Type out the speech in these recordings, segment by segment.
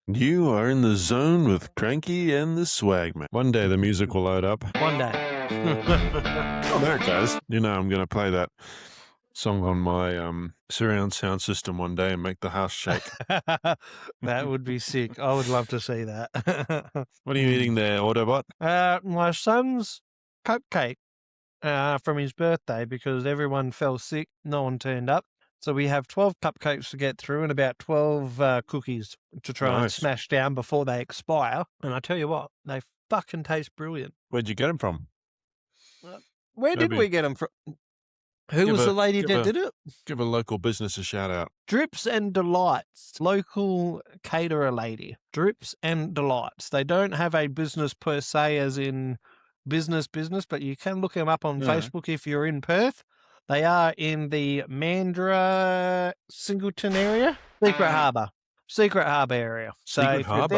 You are in the zone with Cranky and the Swagman. One day the music will load up. One day. Oh, there it goes. You know, I'm going to play that song on my surround sound system one day and make the house shake. That would be sick. I would love to see that. What are you eating there, Autobot? My son's cupcake from his birthday because everyone fell sick. No one turned up. So we have 12 cupcakes to get through and about 12 cookies to try and smash down before they expire. And I tell you what, they fucking taste brilliant. Where'd you get them from? Where did we get them from? Who was the lady that did it? Give a local business a shout out. Drips and Delights, local caterer lady. Drips and Delights. They don't have a business per se as in business, but you can look them up on Facebook if you're in Perth. They are in the Mandurah Singleton area, Secret Harbour area. So if you're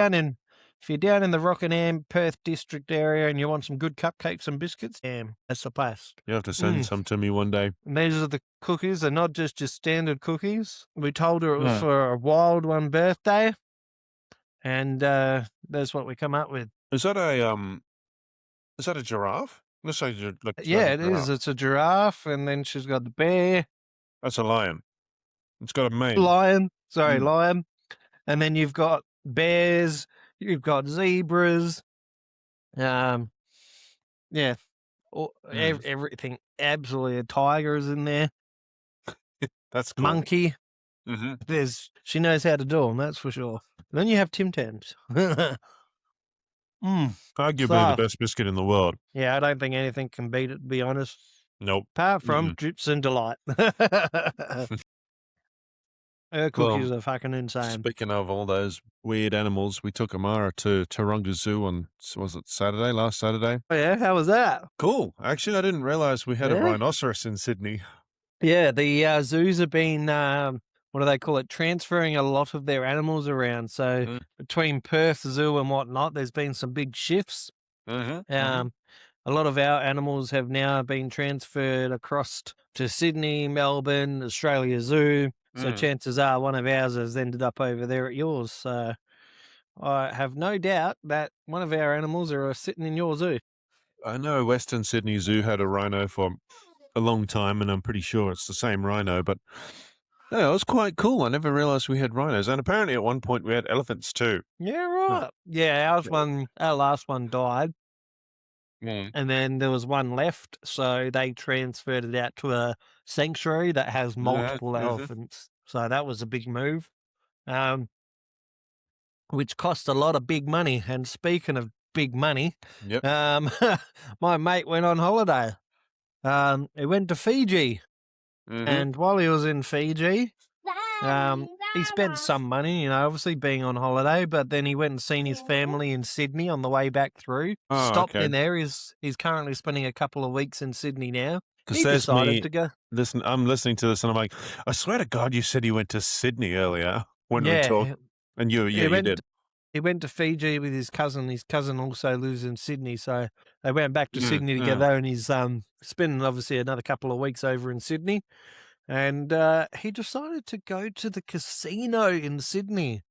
down in the Rockingham, Perth district area and you want some good cupcakes and biscuits, that's the place. You have to send some to me one day. And these are the cookies. They're not just your standard cookies. We told her it was for a wild one birthday, and that's what we come up with. Is that a giraffe? Looks like yeah, it is. It's a giraffe, and then she's got the bear. That's a lion. It's got a mane. Lion. And then you've got bears. You've got zebras. Everything. Absolutely, a tiger is in there. That's cool. Monkey. Mm-hmm. She knows how to do them. That's for sure. And then you have Tim Tams. Arguably the best biscuit in the world. Yeah, I don't think anything can beat it, to be honest. Nope. Apart from Drips and Delight. Her cookies are fucking insane. Speaking of all those weird animals, we took Amara to Taronga Zoo on, was it last Saturday? Oh, yeah? How was that? Cool. Actually, I didn't realize we had a rhinoceros in Sydney. Yeah, the zoos have been, what do they call it, transferring a lot of their animals around. So between Perth Zoo and whatnot, there's been some big shifts. A lot of our animals have now been transferred across to Sydney, Melbourne, Australia Zoo. So chances are one of ours has ended up over there at yours. So I have no doubt that one of our animals are sitting in your zoo. I know Western Sydney Zoo had a rhino for a long time, and I'm pretty sure it's the same rhino, but yeah, it was quite cool. I never realized we had rhinos. And apparently at one point we had elephants too. Yeah, right. Yeah, our last one died. And then there was one left, so they transferred it out to a sanctuary that has multiple elephants. So that was a big move, which cost a lot of big money. And speaking of big money, my mate went on holiday. He went to Fiji, and while he was in Fiji, he spent some money, obviously being on holiday, but then he went and seen his family in Sydney on the way back through. Stopped in there. He's currently spending a couple of weeks in Sydney now. He decided to go. Listen, I'm listening to this and I'm like, I swear to God, you said he went to Sydney earlier when we talked. And you did. He went to Fiji with his cousin. His cousin also lives in Sydney, so they went back to Sydney together, and he's spending obviously another couple of weeks over in Sydney. And he decided to go to the casino in Sydney.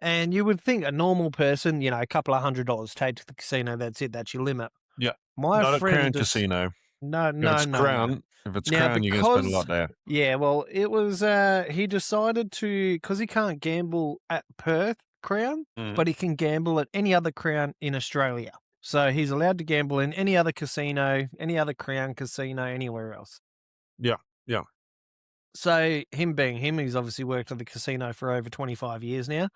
And you would think a normal person, a couple of $100, take to the casino, that's it, that's your limit. Yeah. Not a Crown casino. No. If it's Crown, you're going to spend a lot there. Yeah, well, it was, he decided to, because he can't gamble at Perth Crown, but he can gamble at any other Crown in Australia. So he's allowed to gamble in any other casino, any other Crown casino, anywhere else. Yeah. So him being him, he's obviously worked at the casino for over 25 years now.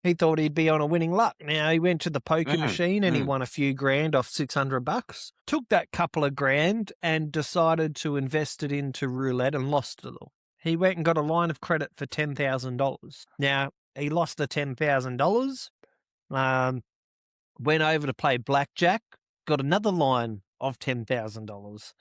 He thought he'd be on a winning luck. Now he went to the poker machine and he won a few grand off $600. Took that couple of grand and decided to invest it into roulette and lost it all. He went and got a line of credit for $10,000. Now he lost the $10,000. Went over to play blackjack, got another line of $10,000.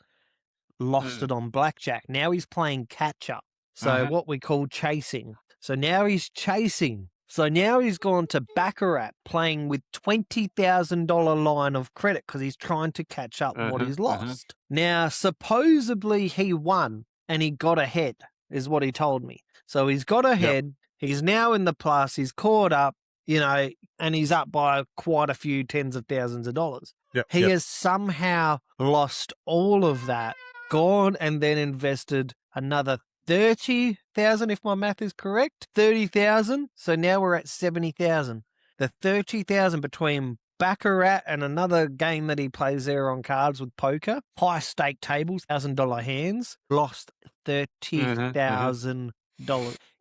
Lost it on blackjack. Now he's playing catch up. So what we call chasing. So now he's chasing. So now he's gone to Baccarat playing with $20,000 line of credit because he's trying to catch up what he's lost. Now, supposedly he won and he got ahead is what he told me. So he's got ahead. He's now in the plus. He's caught up, and he's up by quite a few tens of thousands of dollars. Yep. He has somehow lost all of that, gone and then invested another 30,000, if my math is correct, 30,000. So now we're at 70,000. The 30,000 between Baccarat and another game that he plays there on cards with poker, high stake tables, $1,000 hands, lost $30,000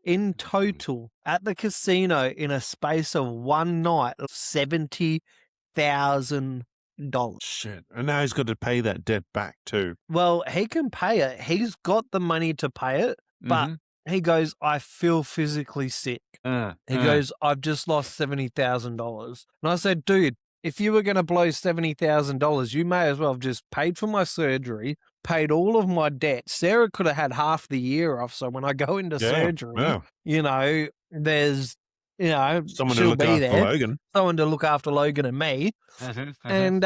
in total at the casino in a space of one night. $70,000. Shit. And now he's got to pay that debt back too. Well, he can pay it. He's got the money to pay it, but he goes, I feel physically sick. He goes, I've just lost $70,000. And I said, dude, if you were going to blow $70,000, you may as well have just paid for my surgery, paid all of my debt. Sarah could have had half the year off. So when I go into surgery, there's, someone to she'll look be after there. Logan. Someone to look after Logan and me. And,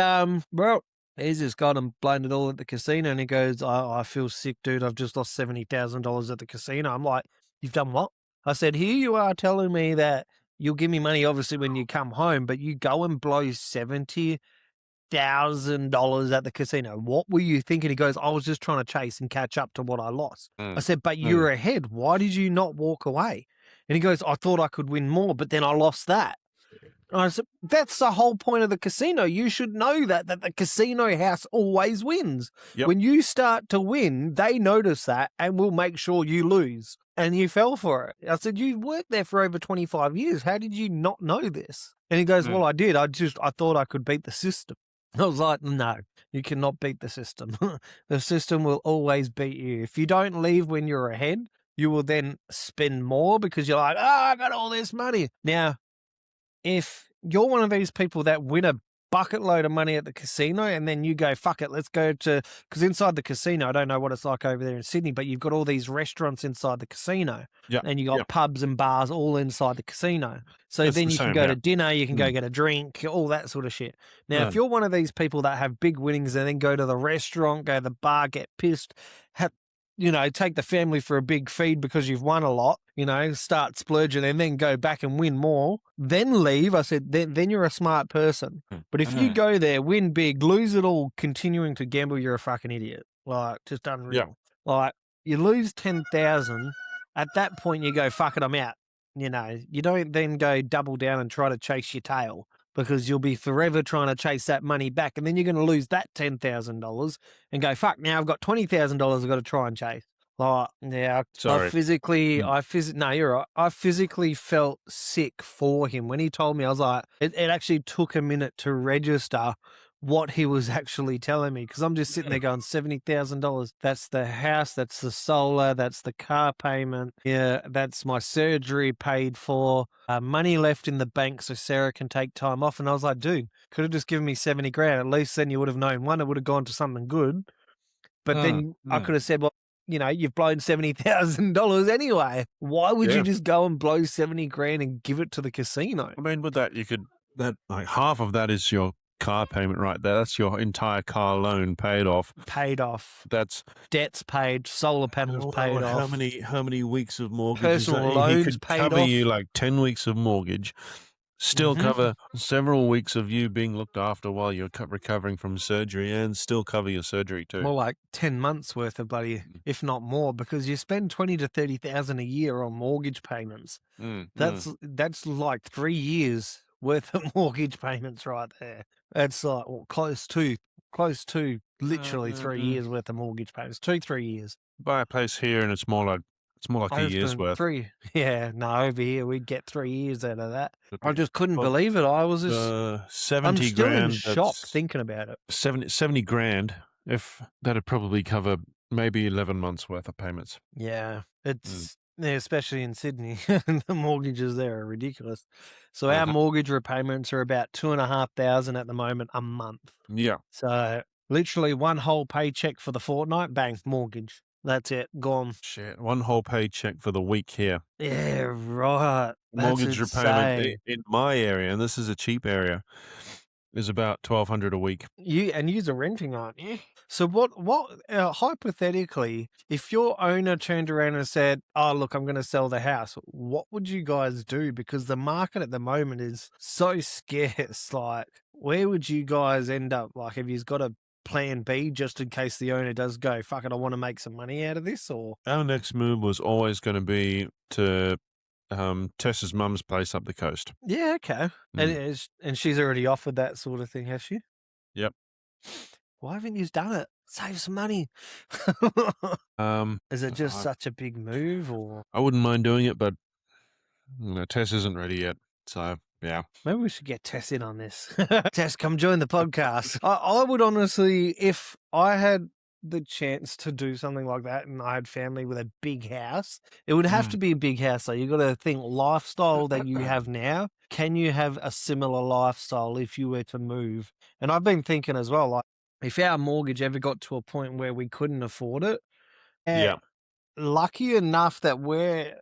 well, he's just got him blown it all at the casino. And he goes, I feel sick, dude. I've just lost $70,000 at the casino. I'm like, you've done what? I said, here you are telling me that you'll give me money, obviously, when you come home, but you go and blow $70,000 at the casino. What were you thinking? He goes, I was just trying to chase and catch up to what I lost. I said, but you're ahead. Why did you not walk away? And he goes, I thought I could win more, but then I lost that. And I said, that's the whole point of the casino. You should know that the casino house always wins. Yep. When you start to win, they notice that and will make sure you lose. And you fell for it. I said, you've worked there for over 25 years. How did you not know this? And he goes, well, I did. I thought I could beat the system. I was like, no, you cannot beat the system. The system will always beat you. If you don't leave when you're ahead, you will then spend more because you're like, I got all this money. Now, if you're one of these people that win a bucket load of money at the casino and then you go, fuck it, let's go to, because inside the casino, I don't know what it's like over there in Sydney, but you've got all these restaurants inside the casino and you got pubs and bars all inside the casino. So It's then the you can same, go yeah. to dinner, you can go get a drink, all that sort of shit. Now, if you're one of these people that have big winnings and then go to the restaurant, go to the bar, get pissed, take the family for a big feed because you've won a lot, start splurging and then go back and win more, then leave. I said, then you're a smart person. But if you go there, win big, lose it all, continuing to gamble, you're a fucking idiot. Like, just unreal. Like, you lose 10,000. At that point, you go, fuck it, I'm out. You don't then go double down and try to chase your tail because you'll be forever trying to chase that money back. And then you're going to lose that $10,000 and go, fuck, now I've got $20,000 I've got to try and chase. Like, yeah, Sorry. no, you're right. I physically felt sick for him. When he told me, I was like, it actually took a minute to register what he was actually telling me because I'm just sitting there going, $70,000. That's the house, that's the solar, that's the car payment. Yeah, that's my surgery paid for. Money left in the bank so Sarah can take time off. And I was like, dude, could have just given me 70 grand. At least then you would have known one, it would have gone to something good. But then I could have said, well, you've blown $70,000 anyway. Why would you just go and blow 70 grand and give it to the casino? I mean, with that, like half of that is your car payment right there. That's your entire car loan paid off. That's debts paid, solar panels paid off. How many weeks of mortgage? Personal loans he could paid cover off. you like 10 weeks of mortgage. Still cover several weeks of you being looked after while you're recovering from surgery and still cover your surgery too. More like 10 months worth of bloody, if not more, because you spend 20 to 30,000 a year on mortgage payments. That's like 3 years worth of mortgage payments right there. That's like close to literally 3 years worth of mortgage payments. 3 years. Buy a place here and it's more like a year's worth. 3. Yeah, no, over here we'd get 3 years out of that. I just couldn't believe it. I was just 70 I'm still grand. in shock thinking about it. 70 grand. If that'd probably cover maybe 11 months worth of payments. Yeah, it's especially in Sydney, the mortgages there are ridiculous. So our mortgage repayments are about $2,500 at the moment a month. Yeah. So literally one whole paycheck for the fortnight, bang, mortgage. That's it, gone. Shit, one whole paycheck for the week here. Yeah, right. That's Mortgage repayment in my area, and this is a cheap area. is about $1,200 a week. You're renting, aren't you? So what hypothetically, if your owner turned around and said, "Oh, look, I'm going to sell the house," what would you guys do? Because the market at the moment is so scarce. Like, where would you guys end up? Like, have you got a plan B just in case the owner does go, "Fuck it, I want to make some money out of this," or? Our next move was always going to be to Tessa's mum's place up the coast. Yeah, okay. And she's already offered that sort of thing, has she? Yep. Why haven't you done it? Save some money. Is it just such a big move, or? I wouldn't mind doing it, but Tess isn't ready yet. So, yeah. Maybe we should get Tess in on this. Tess, come join the podcast. I would honestly, if I had the chance to do something like that and I had family with a big house, it would have to be a big house. So you got to think lifestyle that you have now. Can you have a similar lifestyle if you were to move? And I've been thinking as well, like if our mortgage ever got to a point where we couldn't afford it, Yeah. lucky enough that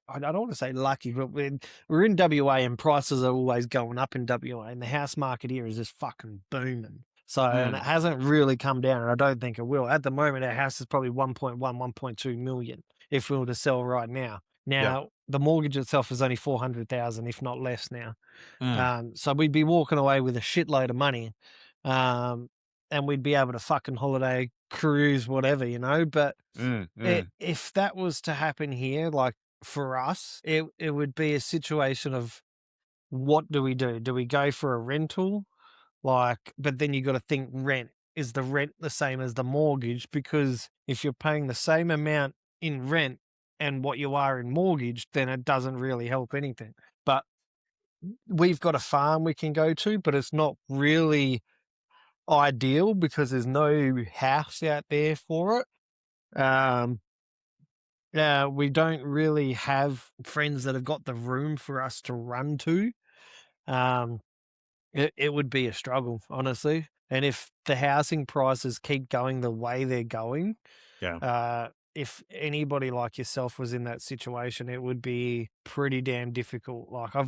I don't want to say lucky, but we're in WA and prices are always going up in WA and the house market here is just fucking booming. So, and it hasn't really come down and I don't think it will. At the moment, our house is probably 1.1, 1.2 million if we were to sell right now. Now, the mortgage itself is only 400,000, if not less now. So we'd be walking away with a shitload of money. And we'd be able to fucking holiday, cruise, whatever, but if that was to happen here, like for us, it would be a situation of what do we do? Do we go for a rental? Like, but then you got to think rent. Is the rent the same as the mortgage? Because if you're paying the same amount in rent and what you are in mortgage, then it doesn't really help anything. But we've got a farm we can go to, but it's not really ideal because there's no house out there for it. We don't really have friends that have got the room for us to run to. It would be a struggle, honestly. And if the housing prices keep going the way they're going, if anybody like yourself was in that situation, it would be pretty damn difficult. Like I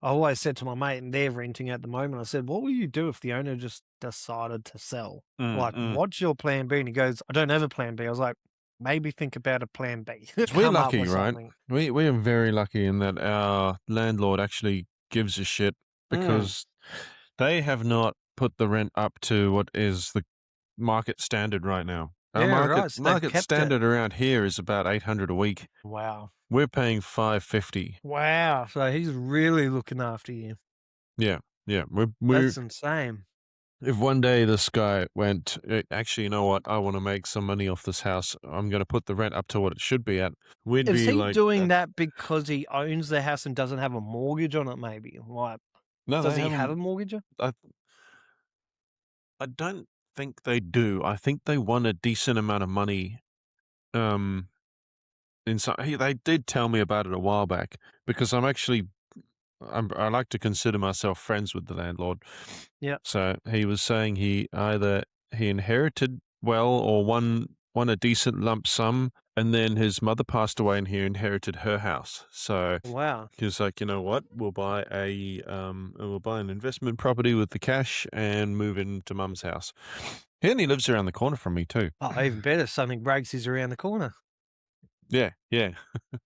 always said to my mate, and they're renting at the moment, I said, what will you do if the owner just decided to sell? Like, what's your plan B? And he goes, I don't have a plan B. I was like, maybe think about a plan B. We're lucky, right? We are very lucky in that our landlord actually gives a shit because they have not put the rent up to what is the market standard right now. Our market standard around here is about $800 a week. Wow. We're paying $550. Wow. So he's really looking after you. Yeah. That's insane. If one day this guy went, actually, you know what? I want to make some money off this house. I'm going to put the rent up to what it should be at. Is he doing that because he owns the house and doesn't have a mortgage on it, maybe? Like, no, does he have a mortgage? I don't think they do. I think they won a decent amount of money. They did tell me about it a while back because I like to consider myself friends with the landlord. Yeah. So he was saying he inherited well or won a decent lump sum, and then his mother passed away and he inherited her house. So wow, he was like, you know what, we'll buy an investment property with the cash and move into mum's house. He only lives around the corner from me too. Oh, even better. Something breaks, he's around the corner. Yeah.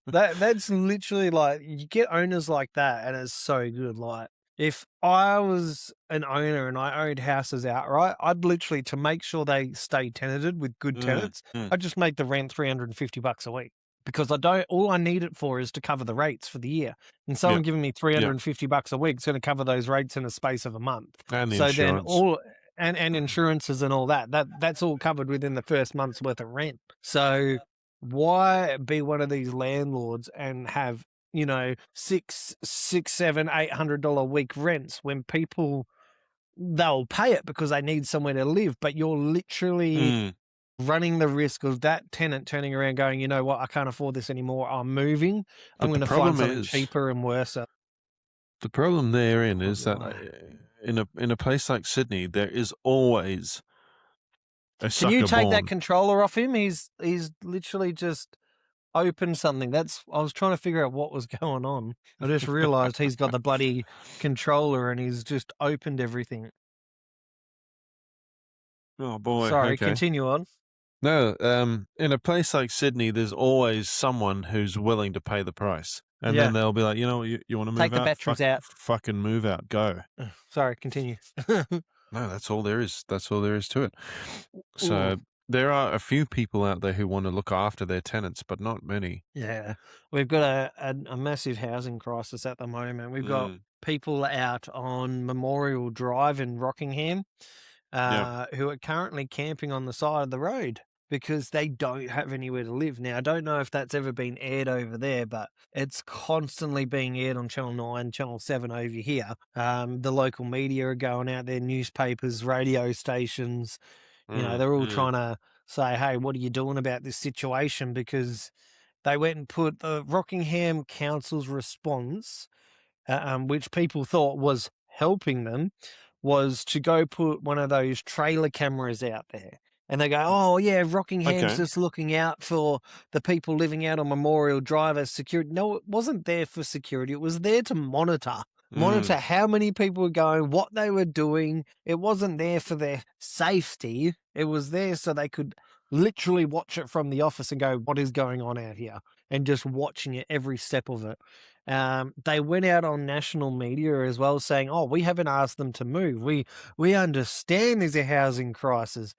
That's literally like, you get owners like that and it's so good. Like, if I was an owner and I owned houses outright, I'd literally, to make sure they stay tenanted with good tenants, I'd just make the rent $350 a week because all I need it for is to cover the rates for the year. And someone giving me $350 a week is going to cover those rates in the space of a month. And the insurance. And insurances and all that's all covered within the first month's worth of rent. So why be one of these landlords and have, $600, $700, $800 a week rents when people, they'll pay it because they need somewhere to live, but you're literally running the risk of that tenant turning around going, you know what, I can't afford this anymore, I'm moving, I'm going to find something cheaper and worse. The problem therein is that in a place like Sydney, there is always a sucker born. Can you take that controller off him? He's literally just opened something. I was trying to figure out what was going on. I just realized he's got the bloody controller and he's just opened everything. Oh boy. Sorry, Okay. continue on. No, in a place like Sydney, there's always someone who's willing to pay the price. And Yeah. then they'll be like, you know, you want to Take move the out? batteries out. Fucking move out. Go. Sorry, continue. No, that's all there is. That's all there is to it. Ooh. So there are a few people out there who want to look after their tenants, but not many. Yeah, we've got a massive housing crisis at the moment. We've got people out on Memorial Drive in Rockingham Yeah. who are currently camping on the side of the road because they don't have anywhere to live. Now, I don't know if that's ever been aired over there, but it's constantly being aired on Channel 9, Channel 7 over here. The local media are going out there, newspapers, radio stations, they're all trying to say, hey, what are you doing about this situation? Because they went and put the Rockingham Council's response, which people thought was helping them, was to go put one of those trailer cameras out there. And they go, oh, yeah, Rockingham's Okay. just looking out for the people living out on Memorial Drive as security. No, it wasn't there for security. It was there to monitor how many people were going, what they were doing. It wasn't there for their safety. It was there so they could literally watch it from the office and go, what is going on out here? And just watching it every step of it. They went out on national media as well saying, oh, we haven't asked them to move. We understand there's a housing crisis.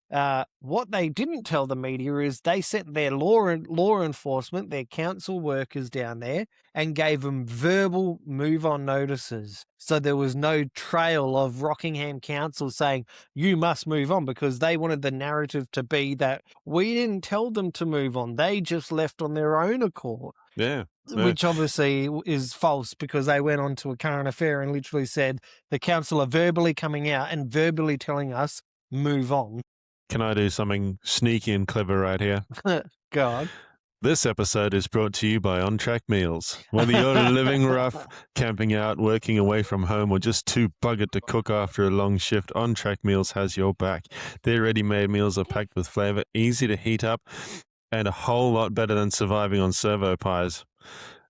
What they didn't tell the media is they sent their law enforcement, their council workers down there and gave them verbal move-on notices. So there was no trail of Rockingham Council saying, you must move on, because they wanted the narrative to be that we didn't tell them to move on. They just left on their own accord. Yeah. Which obviously is false, because they went on to a current affair and literally said the council are verbally coming out and verbally telling us, move on. Can I do something sneaky and clever right here? Go on. This episode is brought to you by On Track Meals. Whether you're living rough, camping out, working away from home, or just too buggered to cook after a long shift, On Track Meals has your back. Their ready-made meals are packed with flavor, easy to heat up, and a whole lot better than surviving on servo pies.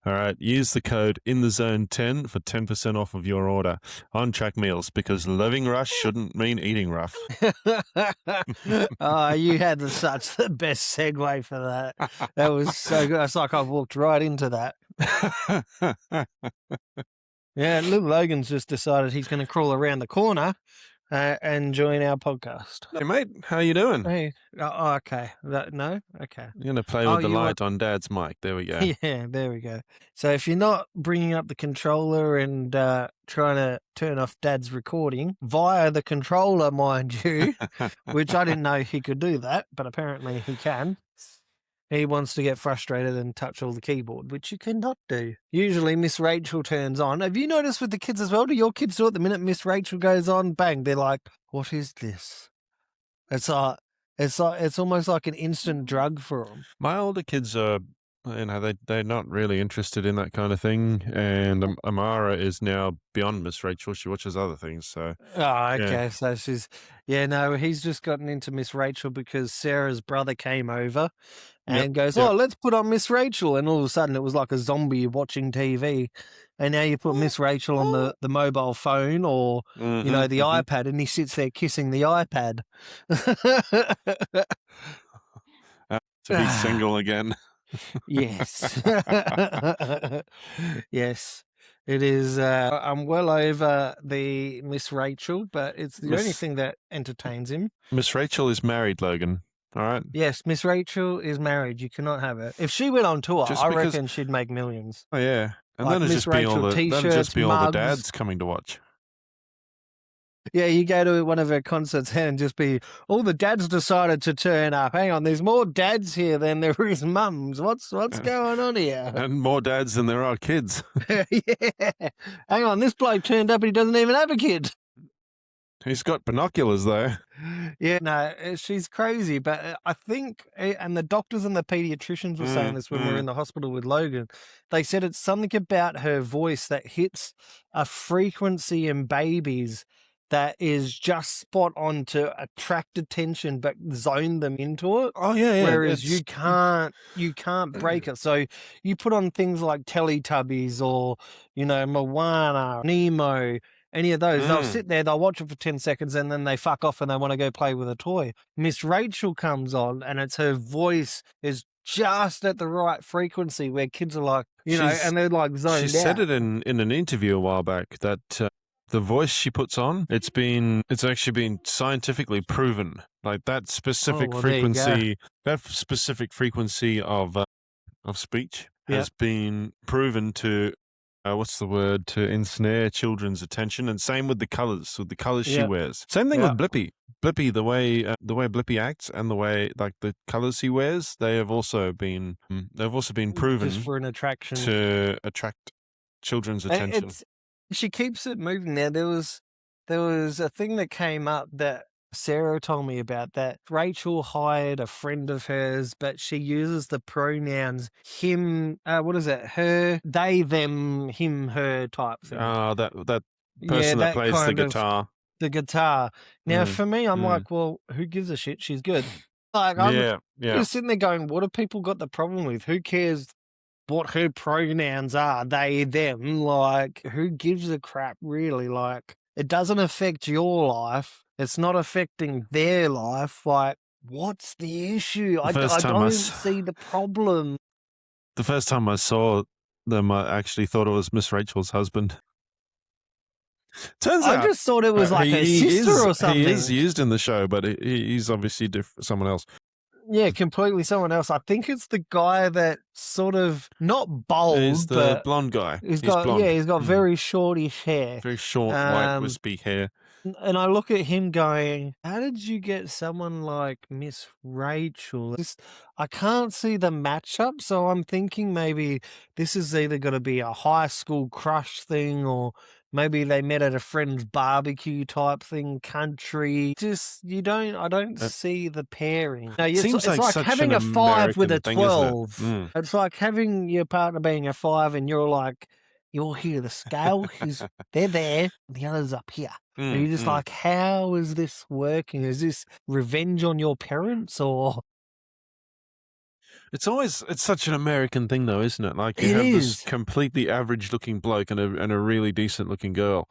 All right, use the code INTHEZONE10 for 10% off of your order. On Track Meals, because living rough shouldn't mean eating rough. Oh, you had such the best segue for that. That was so good. It's like I've walked right into that. Yeah, little Logan's just decided he's going to crawl around the corner and join our podcast. Hey, mate, how you doing? Hey, okay. No? Okay. You're going to play with the light on Dad's mic. There we go. Yeah, there we go. So if you're not bringing up the controller and trying to turn off Dad's recording via the controller, mind you, which I didn't know he could do that, but apparently he can. He wants to get frustrated and touch all the keyboard, which you cannot do. Usually Miss Rachel turns on. Have you noticed with the kids as well? Do your kids do it the minute Miss Rachel goes on? Bang, they're like, what is this? It's almost like an instant drug for them. My older kids are, they're not really interested in that kind of thing. And Amara is now beyond Miss Rachel. She watches other things. So, oh, okay. Yeah. So he's just gotten into Miss Rachel because Sarah's brother came over and goes, oh, let's put on Miss Rachel. And all of a sudden it was like a zombie watching TV. And now you put Miss Rachel on the mobile phone or, the iPad, and he sits there kissing the iPad. To be single again. Yes. Yes. It is. I'm well over the Miss Rachel, but it's the only thing that entertains him. Miss Rachel is married, Logan. All right. Yes, Miss Rachel is married. You cannot have it. If she went on tour, I reckon she'd make millions. Oh yeah, and then it'd just be all the dads coming to watch. Yeah, you go to one of her concerts and just be, all the dads decided to turn up. Hang on, there's more dads here than there is mums. What's going on here? And more dads than there are kids. Yeah. Hang on, this bloke turned up and he doesn't even have a kid. He's got binoculars, though. Yeah, no, she's crazy. But I think, and the doctors and the pediatricians were saying this when we were in the hospital with Logan, they said it's something about her voice that hits a frequency in babies that is just spot on to attract attention, but zone them into it. Oh yeah, Whereas it's you can't break it. So you put on things like Teletubbies or, Moana, Nemo, any of those, they'll sit there, they'll watch it for 10 seconds and then they fuck off and they want to go play with a toy. Miss Rachel comes on and it's her voice is just at the right frequency where kids are like, and they're like she zoned said out. it in an interview a while back that the voice she puts on, it's actually been scientifically proven. Like that specific well, there you go. frequency, of speech has been proven to to ensnare children's attention, and same with the colors she wears. Same thing with Blippi. Blippi, the way Blippi acts and the way like the colors he wears, they've also been proven Just for an attraction to attract children's attention. She keeps it moving. Now there was a thing that came up that Sarah told me about, that Rachel hired a friend of hers, but she uses the pronouns him, her, they, them, him, her type thing. That person that plays the guitar. The guitar. Now for me, I'm like, well, who gives a shit? She's good. Like I'm just sitting there going, what have people got the problem with? Who cares what her pronouns are, they, them? Like, who gives a crap, really? Like, it doesn't affect your life. It's not affecting their life. Like, what's the issue? I don't see the problem. The first time I saw them, I actually thought it was Miss Rachel's husband. Turns out, I just thought it was like a sister or something. He is used in the show, but he's obviously someone else. Yeah, completely someone else. I think it's the guy that sort of not bold, he's the blonde guy. He's got very shortish hair, very short, white, wispy hair. And I look at him going, how did you get someone like Miss Rachel? I can't see the matchup, so I'm thinking maybe this is either going to be a high school crush thing, or maybe they met at a friend's barbecue type thing, country. I don't see the pairing. No, Seems it's like having a 5 with a 12. It's like having your partner being a 5 and you're like, you're here, the scale they're there, the other's up here. And you're just like, how is this working? Is this revenge on your parents, or? It's such an American thing though, isn't it? Like you have this completely average looking bloke and a really decent looking girl.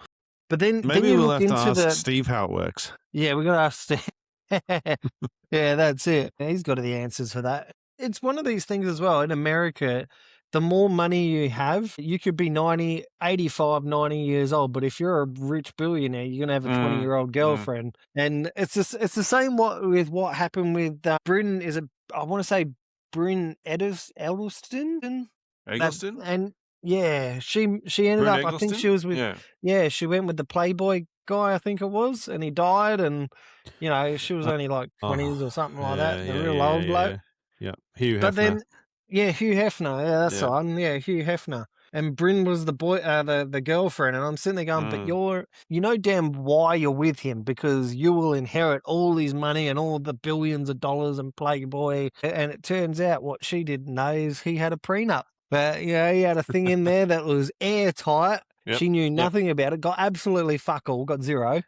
But then maybe then we'll have to ask Steve how it works. Yeah, we're gonna ask Steve. Yeah, that's it. He's got the answers for that. It's one of these things as well. In America, the more money you have, you could be 90, 85, 90 years old, but if you're a rich billionaire, you're going to have a 20-year-old girlfriend. And it's the same with what happened with Bryn, I want to say Bryn Eggleston? And yeah, she ended up, I think she was with, she went with the Playboy guy, I think it was, and he died, and, she was only like 20s or something like that, the real old bloke. Yeah, Hugh Hefner. But then, Hugh Hefner. Yeah, that's the one. Yeah, Hugh Hefner. And Bryn was the boy, the girlfriend. And I'm sitting there going, but you know damn why you're with him, because you will inherit all his money and all the billions of dollars and Playboy. And it turns out what she didn't know is he had a prenup. But, he had a thing in there that was airtight. Yep. She knew nothing about it, got absolutely fuck all, got zero.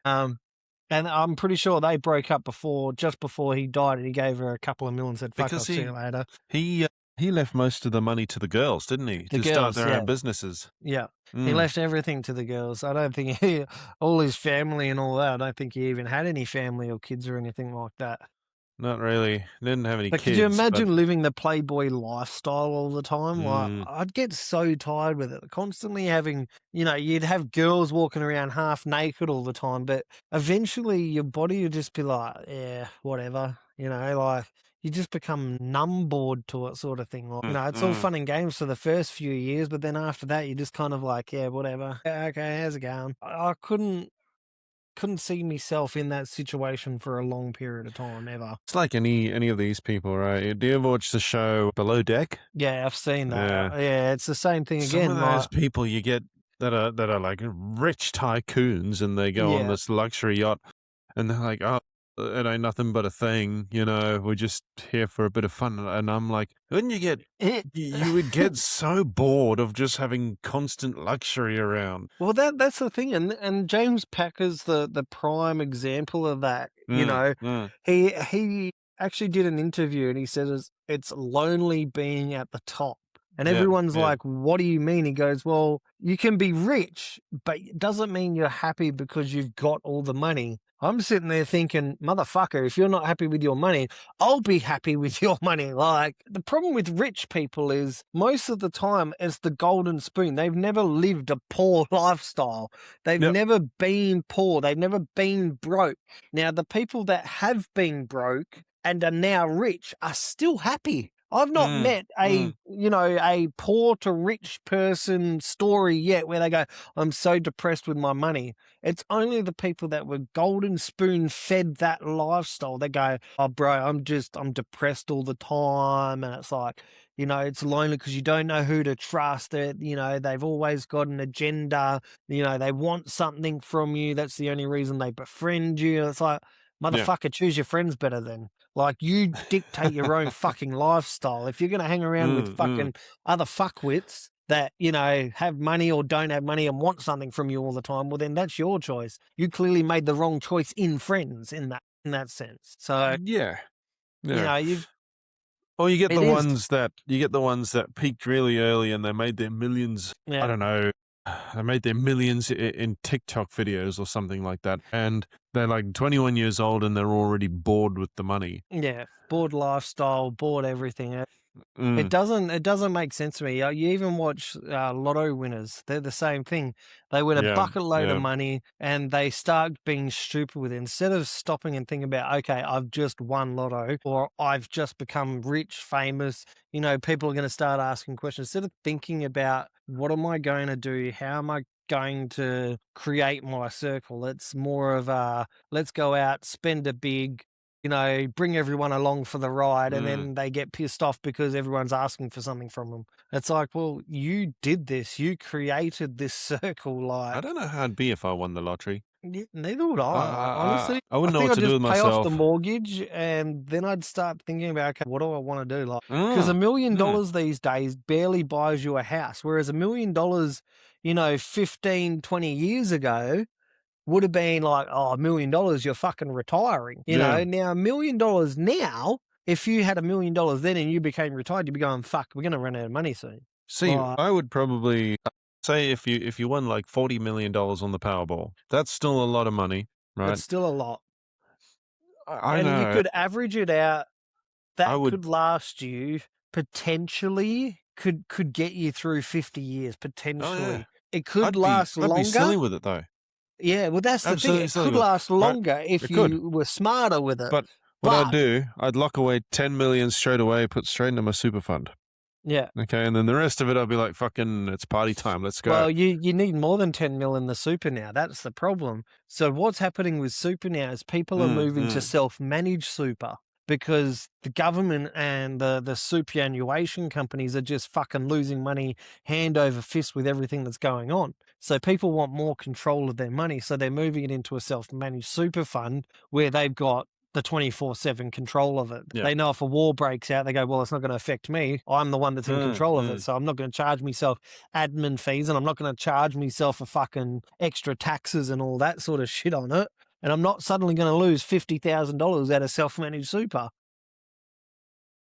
And I'm pretty sure they broke up just before he died, and he gave her a couple of million and said, fuck off, see you later. He left most of the money to the girls, didn't he? To start their own businesses. Yeah. He left everything to the girls. I don't think all his family and all that, I don't think he even had any family or kids or anything like that. Not really. Didn't have any kids. Could you imagine living the Playboy lifestyle all the time? Like, I'd get so tired with it. Constantly having, you'd have girls walking around half naked all the time, but eventually your body would just be like, yeah, whatever. Like you just become numb bored to it, sort of thing. Like, it's all fun and games for the first few years, but then after that, you're just kind of like, yeah, whatever. Yeah, okay, how's it going? I couldn't see myself in that situation for a long period of time ever. It's like any of these people, right? Do you ever watch the show Below Deck? Yeah, I've seen that. Yeah, it's the same thing again. Some of those people you get that are like rich tycoons, and they go on this luxury yacht, and they're like, oh, it ain't nothing but a thing, we're just here for a bit of fun. And I'm like, wouldn't you get, Eh, you would get so bored of just having constant luxury around. Well, that's the thing, and James Packer's the prime example of that. Mm, mm, He actually did an interview and he said it's lonely being at the top. And yeah, everyone's yeah, like, "What do you mean?" He goes, "Well, you can be rich, but it doesn't mean you're happy because you've got all the money." I'm sitting there thinking, motherfucker, if you're not happy with your money, I'll be happy with your money. Like, the problem with rich people is most of the time it's the golden spoon. They've never lived a poor lifestyle. They've yep, never been poor. They've never been broke. Now, the people that have been broke and are now rich are still happy. I've not mm, met a, mm, a poor to rich person story yet where they go, I'm so depressed with my money. It's only the people that were golden spoon fed that lifestyle that go, oh, bro, I'm depressed all the time. And it's like, it's lonely because you don't know who to trust. They've always got an agenda. They want something from you. That's the only reason they befriend you. It's like, yeah, motherfucker, choose your friends better then. Like, you dictate your own fucking lifestyle. If you're going to hang around with mm. fucking other fuckwits that, have money or don't have money and want something from you all the time, well, then that's your choice. You clearly made the wrong choice in friends in that sense. So, Yeah, yeah. you've Or it is. you get the ones that peaked really early and they made their millions. I Yeah. don't know. They made their millions in TikTok videos or something like that. And they're like 21 years old and they're already bored with the money. Yeah. Bored lifestyle, bored everything. It Mm, doesn't make sense to me. You even watch lotto winners; they're the same thing. They win a yeah, bucket load of yeah. money, and they start being stupid with it. Instead of stopping and thinking about, okay, I've just won lotto, or I've just become rich, famous. People are going to start asking questions. Instead of thinking about what am I going to do, how am I going to create my circle? It's more of a let's go out, spend a big, bring everyone along for the ride, and Mm. then they get pissed off because everyone's asking for something from them. It's like, well, you did this, you created this circle. I Like, don't know how it'd be if I won the lottery. neither would I. Like, honestly, I I wouldn't know think what I'd to do just with pay off the myself. mortgage, and then I'd start thinking about, okay, what do I want to do? Like, because $1 Mm, million mm. these days barely buys you a house, whereas $1 million, 15, 20 years ago would have been like, oh, $1 million, you're fucking retiring. Yeah. Now $1 million now, if you had $1 million then and you became retired, you'd be going, fuck, we're gonna run out of money soon. See, Like, I would probably say if you won like $40 million on the Powerball, that's still a lot of money, right? it's still a lot. I And you know. could average it out, I that would. could last you potentially could get you through 50 years, Oh yeah. potentially. It could I'd be last I'd be longer. silly with it though. Yeah, well, that's the thing. Absolutely It silly could with it. last Right? longer if It could. you were smarter with it. But what I'd But do, I'd lock away 10 million straight away, put straight into my super fund. yeah. Okay, and then the rest of it, I'll be like, fucking, it's party time. Let's go. Well, you need more than 10 mil in the super now. That's the problem. So what's happening with super now is people are Mm, moving to mm. self-managed super because the government and the superannuation companies are just fucking losing money hand over fist with everything that's going on. So people want more control of their money. So they're moving it into a self-managed super fund where they've got the 24/7 control of it. Yeah. They know if a war breaks out, they go, well, it's not going to affect me. I'm the one that's in Mm, control of it. mm. So I'm not going to charge myself admin fees and I'm not going to charge myself for fucking extra taxes and all that sort of shit on it. And I'm not suddenly going to lose $50,000 out of self-managed super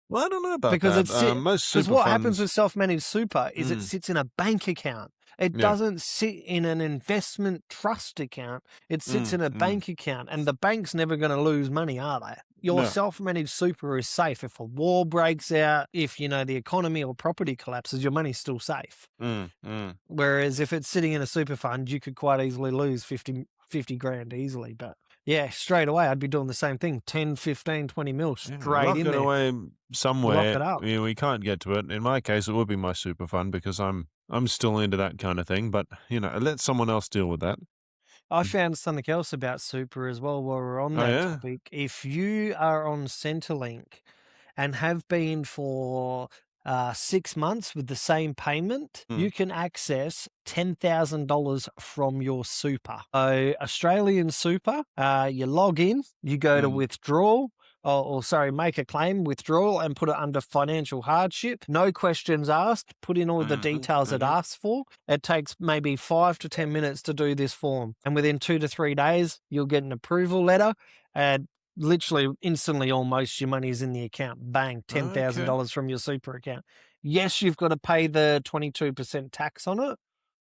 Well, I don't know about because that. Most because super what happens funds. with self-managed super is it Mm, sits in a bank account. It yeah. doesn't sit in an investment trust account. It sits Mm, in a mm. bank account, and the bank's never going to lose money, are they? Your No. self-managed super is safe. If a war breaks out, if the economy or property collapses, your money's still safe. Mm, mm. Whereas if it's sitting in a super fund, you could quite easily lose 50 grand easily. But yeah, straight away, I'd be doing the same thing 10, 15, 20 mil Yeah, straight lock in it there. away Lock somewhere. it up. We can't get to it. In my case, it would be my super fund because I'm still into that kind of thing. But let someone else deal with that. I found something else about super as well while we're on Oh that yeah. topic. If you are on Centrelink and have been for 6 months with the same payment, you can access $10,000 from your super. So Australian super, you log in, you go to withdrawal, or sorry, make a claim, withdrawal, and put it under financial hardship. No questions asked. Put in all the details it asks for. It takes maybe 5 to 10 minutes to do this form. And within 2 to 3 days, you'll get an approval letter, and literally instantly almost your money's in the account. Bang, $10,000 from your super account. Yes, you've got to pay the 22% tax on it,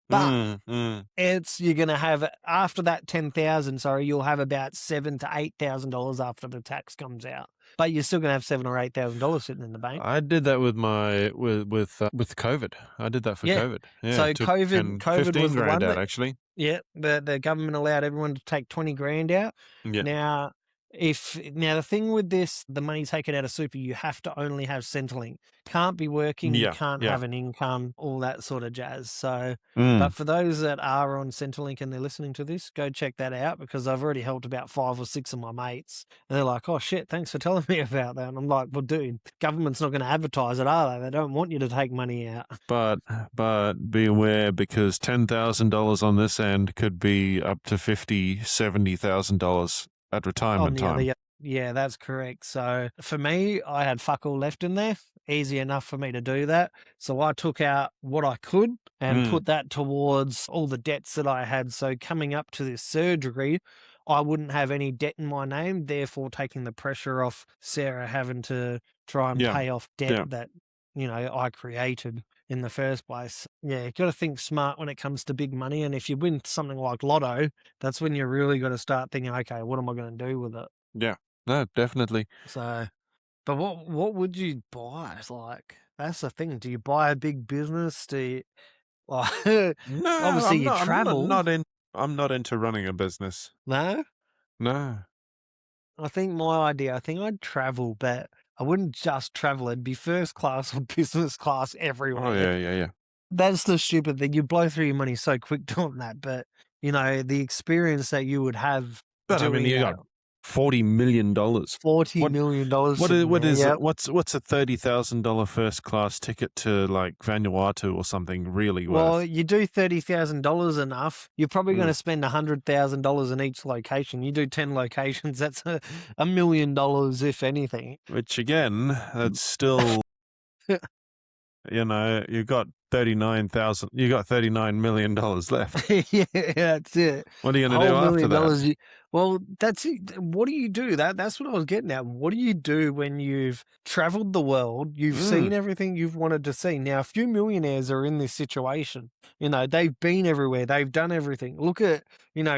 but you're going to have, after that 10,000, sorry, you'll have about $7,000 to $8,000 after the tax comes out. But you're still going to have $7,000 or $8,000 sitting in the bank. I did that with with COVID. I did that for Yeah. COVID. Yeah, So it took COVID 15 was the grand one out that, actually. yeah, the government allowed everyone to take 20 grand out. Yeah. Now, the thing with this, the money taken out of super, you have to only have Centrelink. Can't be working, you can't have an income, all that sort of jazz. So, but for those that are on Centrelink and they're listening to this, go check that out, because I've already helped about 5 or 6 of my mates, and they're like, "Oh shit, thanks for telling me about that." And I'm like, "Well, dude, government's not going to advertise it, are they? They don't want you to take money out." But be aware, because $10,000 on this end could be up to $50,000-$70,000 at retirement time. Yeah, that's correct. So for me, I had fuck all left in there. Easy enough for me to do that. So I took out what I could and put that towards all the debts that I had. So coming up to this surgery, I wouldn't have any debt in my name, therefore taking the pressure off Sarah having to try and pay off debt that, I created in the first place. Yeah, you got to think smart when it comes to big money. And if you win something like Lotto, that's when you really got to start thinking, okay, what am I going to do with it? Yeah, no, definitely. So, but what would you buy? Like, that's the thing. Do you buy a big business? Do you, like, No, obviously you travel. I'm not into running a business. No? No. I think I'd travel, but I wouldn't just travel. It'd be first class or business class everywhere. Oh yeah. That's the stupid thing. You blow through your money so quick doing that, but the experience that you would have But I mean, doing you that. got $40 million. $40 million. What's a $30,000 first class ticket to like Vanuatu or something really worth? Well, you do $30,000 enough, you're probably going to spend $100,000 in each location. You do 10 locations, that's $1 million, if anything. Which again, that's still, you got $39 million left. Yeah, that's it. What are you going to do after that? Well, that's it. What do you do? That's what I was getting at. What do you do when you've traveled the world, you've seen everything you've wanted to see? Now, a few millionaires are in this situation. They've been everywhere. They've done everything. Look at,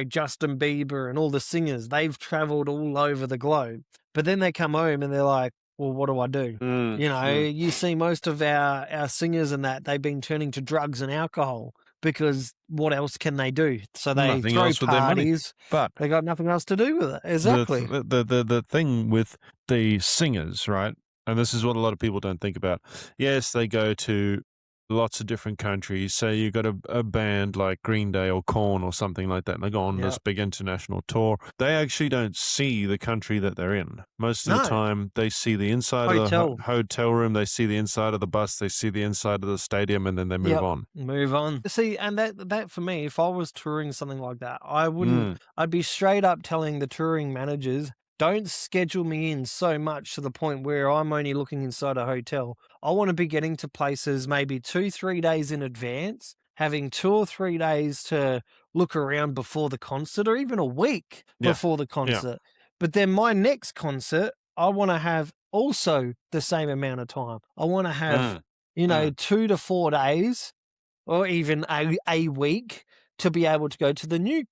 Justin Bieber and all the singers. They've traveled all over the globe. But then they come home and they're like, well, what do I do? You see most of our singers and that, they've been turning to drugs and alcohol, because what else can they do? So they Nothing throw else with their money. parties, But they got nothing else to do with it. Exactly. The thing with the singers, right? And this is what a lot of people don't think about. Yes, they go to lots of different countries. Say you got a band like Green Day or Korn or something like that, and they go on this big international tour. They actually don't see the country that they're in. Most of the time, they see the inside of the hotel room, they see the inside of the bus, they see the inside of the stadium, and then they move on. Move on. See, and that for me, if I was touring something like that, I wouldn't. I'd be straight up telling the touring managers, don't schedule me in so much to the point where I'm only looking inside a hotel. I want to be getting to places maybe 2-3 days in advance, having 2 or 3 days to look around before the concert, or even a week before the concert. But then my next concert, I want to have also the same amount of time. I want to have, 2 to 4 days, or even a week, to be able to go to the new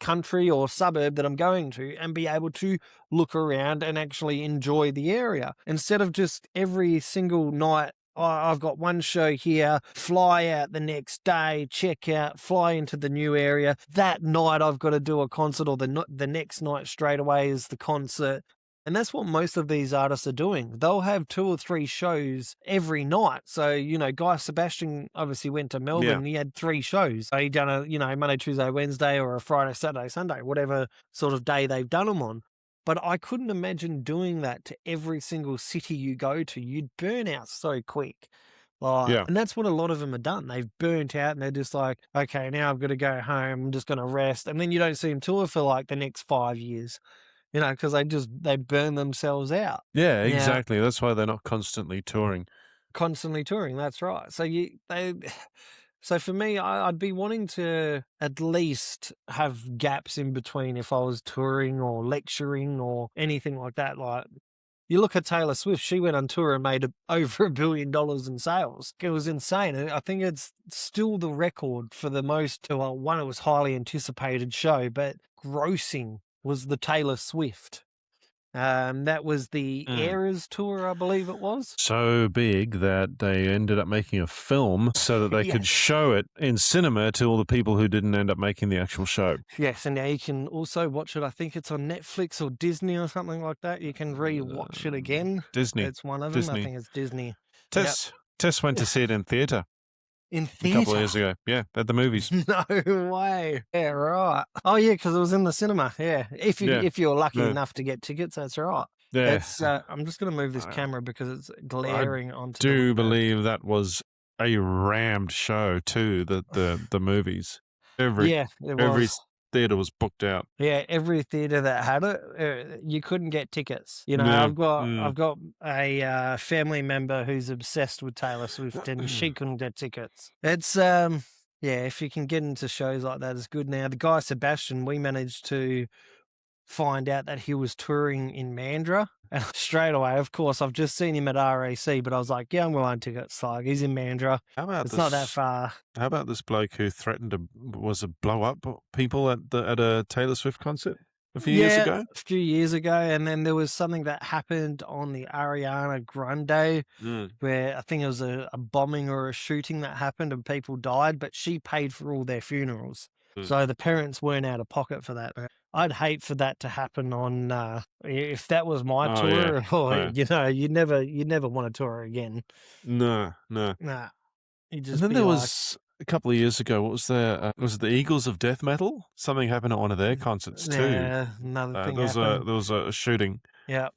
country or suburb that I'm going to and be able to look around and actually enjoy the area, instead of just every single night. Oh, I've got one show here, fly out the next day, check out, fly into the new area. That night I've got to do a concert, or the next night straight away is the concert. And that's what most of these artists are doing. They'll have 2 or 3 shows every night. So, Guy Sebastian obviously went to Melbourne. He had 3 shows. So he done a, Monday, Tuesday, Wednesday, or a Friday, Saturday, Sunday, whatever sort of day they've done them on. But I couldn't imagine doing that to every single city you go to. You'd burn out so quick. Yeah. And that's what a lot of them have done. They've burnt out and they're just like, okay, now I've got to go home. I'm just going to rest. And then you don't see them tour for like the next 5 years, because they burn themselves out. Yeah, Now, exactly. That's why they're not constantly touring. constantly touring. That's right. So for me, I'd be wanting to at least have gaps in between if I was touring or lecturing or anything like that. Like, you look at Taylor Swift, she went on tour and made over $1 billion in sales. It was insane. And I think it's still the record for the most, well, one, it was highly anticipated show, but grossing was the Taylor Swift. That was the Eras tour, I believe it was. So big that they ended up making a film so that they could Yes. show it in cinema to all the people who didn't end up making the actual show. Yes, and now you can also watch it. I think it's on Netflix or Disney or something like that. You can re-watch it again. Disney. It's one of them. I Disney. think it's Disney. Tess went to see it in theater In a theatre? couple of years ago. Yeah, at the movies. No way. Yeah, right. Oh, yeah, because it was in the cinema. Yeah, if you were lucky enough to get tickets, that's right. Yeah. It's. I'm just going to move this camera because it's glaring onto. I do believe that was a rammed show too. The movies. Yeah, every theater was booked out. Yeah, every theater that had it, you couldn't get tickets. Yeah. I've got a family member who's obsessed with Taylor Swift, and she couldn't get tickets. It's yeah, if you can get into shows like that, it's good. Now the guy Sebastian, we managed to find out that he was touring in Mandurah, and straight away, of course, I've just seen him at RAC, but I was like, yeah, I'm going tickets. Like, he's in Mandurah. It's not that far. How about this bloke who threatened to blow up people at a Taylor Swift concert a few years ago? A few years ago, and then there was something that happened on the Ariana Grande where I think it was a bombing or a shooting that happened and people died, but she paid for all their funerals. So the parents weren't out of pocket for that. I'd hate for that to happen on if that was my tour. Yeah. You'd never want to tour again. No. Nah. And then there was a couple of years ago. What was there? Was it the Eagles of Death Metal? Something happened at one of their concerts too. Yeah, another thing there happened. was a shooting. Yeah.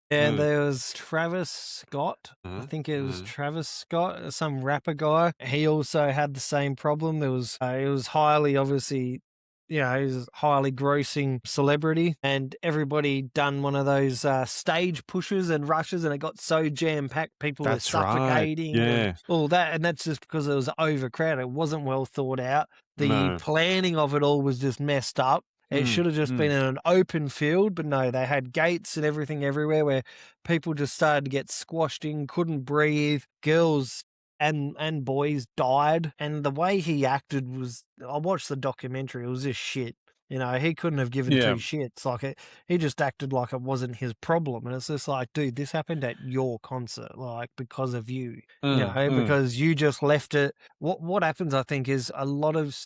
And there was Travis Scott. I think it was Travis Scott, some rapper guy. He also had the same problem. There was it was highly, obviously, he was a highly grossing celebrity, and everybody done one of those stage pushes and rushes, and it got so jam packed, people were suffocating, and all that, and that's just because it was overcrowded. It wasn't well thought out. The planning of it all was just messed up. It should have just been in an open field, but no, they had gates and everything everywhere where people just started to get squashed in, couldn't breathe. Girls and boys died. And the way he acted was, I watched the documentary, it was just shit. He couldn't have given two shits. Like, he just acted like it wasn't his problem. And it's just like, dude, this happened at your concert, like, because of you, because you just left it. What happens, I think, is a lot of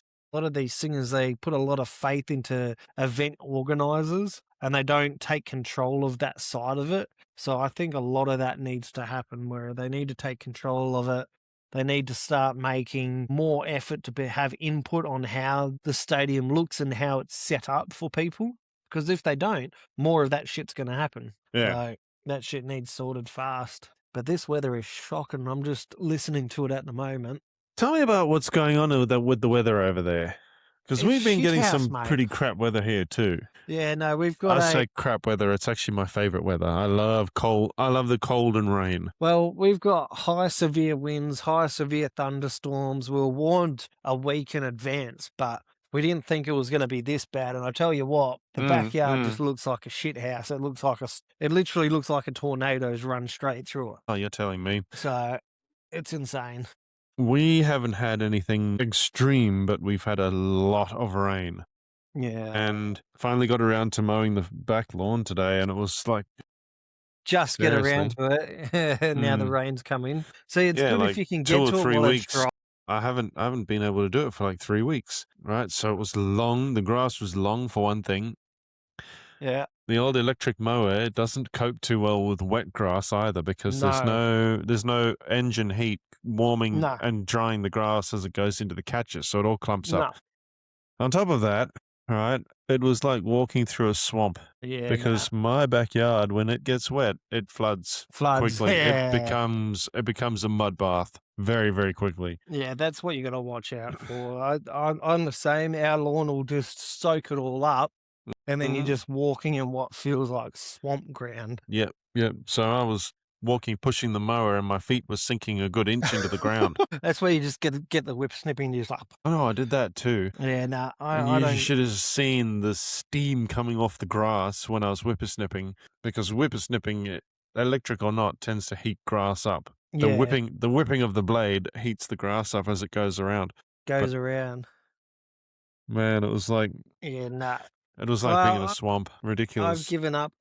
these singers, they put a lot of faith into event organizers and they don't take control of that side of it. So I think a lot of that needs to happen where they need to take control of it. They need to start making more effort to have input on how the stadium looks and how it's set up for people. Because if they don't, more of that shit's going to happen. Yeah. So that shit needs sorted fast. But this weather is shocking. I'm just listening to it at the moment. Tell me about what's going on with the weather over there. Because we've been getting some pretty crap weather here too. Yeah, no, we've got say crap weather. It's actually my favorite weather. I love cold. I love the cold and rain. Well, we've got high severe winds, high severe thunderstorms. We were warned a week in advance, but we didn't think it was going to be this bad. And I tell you what, the backyard just looks like a shit house. It literally looks like a tornado's run straight through it. Oh, you're telling me. So it's insane. We haven't had anything extreme, but we've had a lot of rain. Yeah. And finally got around to mowing the back lawn today, and it was like... Just get around to it. Now the rain's coming. See, it's good if you can get 2 or to 3 it weeks. I haven't been able to do it for like 3 weeks, right? So it was long. The grass was long for one thing. Yeah. The old electric mower doesn't cope too well with wet grass either because there's no engine heat warming and drying the grass as it goes into the catches, so it all clumps up. On top of that, right? It was like walking through a swamp Yeah, because my backyard, when it gets wet, it floods floods. quickly. It Yeah. becomes a mud bath very, very quickly. Yeah, that's what you got to watch out for. I'm the same. Our lawn will just soak it all up, and then you're Mhm. just walking in what feels like swamp ground. Yep, yep. So I was pushing the mower, and my feet were sinking a good inch into the ground. That's where you just get the whip snipping. You're just like, Oh no, I did that too. yeah, nah, And I you don't. should have seen the steam coming off the grass when I was whippersnipping, because whippersnipping, electric or not, tends to heat grass up. Yeah, The whipping of the blade heats the grass up as it goes around. But goes around. man, Yeah, nah. it was like being in a Well, swamp. I've Ridiculous. given up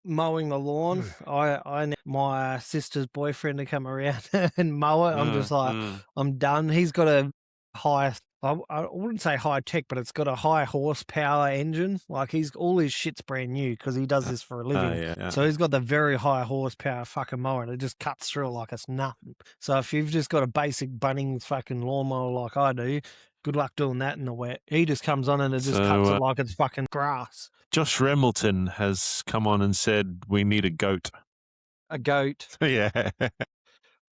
mowing the lawn. I need my sister's boyfriend to come around and mow it. I'm just like, I'm done. He's got a high, I wouldn't say high tech, but it's got a high horsepower engine. Like all his shit's brand new because he does this for a living. Yeah, yeah. So he's got the very high horsepower fucking mower and it just cuts through it like it's nothing. So if you've just got a basic Bunnings fucking lawnmower like I do, good luck doing that in the wet. He just comes on and it just cuts it like it's fucking grass. Josh Remilton has come on and said we need a goat. A goat. Yeah.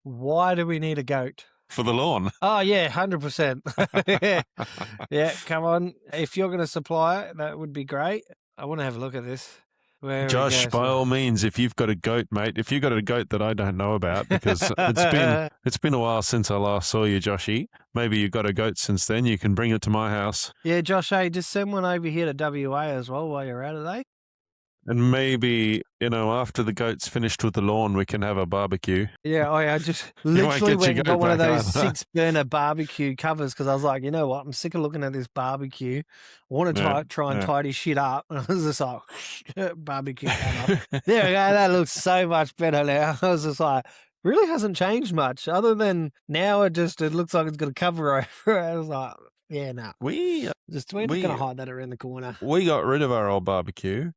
Why do we need a goat? For the lawn. Oh, yeah, 100%. Yeah, come on. If you're going to supply it, that would be great. I want to have a look at this. Where Josh, by all means, if you've got a goat, mate, if you've got a goat that I don't know about, because it's been a while since I last saw you, Joshy. Maybe you've got a goat since then. You can bring it to my house. Yeah, Josh, hey, just send one over here to WA as well while you're at it, eh? And maybe, after the goat's finished with the lawn, we can have a barbecue. Yeah, I just literally get went your and got goat one of back those on. 6-burner barbecue covers because I was like, you know what? I'm sick of looking at this barbecue. I want to try and tidy shit up. And I was just like, barbecue cover. There we go. That looks so much better now. I was just like, really hasn't changed much other than now it looks like it's got a cover over it. I was like, yeah, no. We're We're just going to hide that around the corner. We got rid of our old barbecue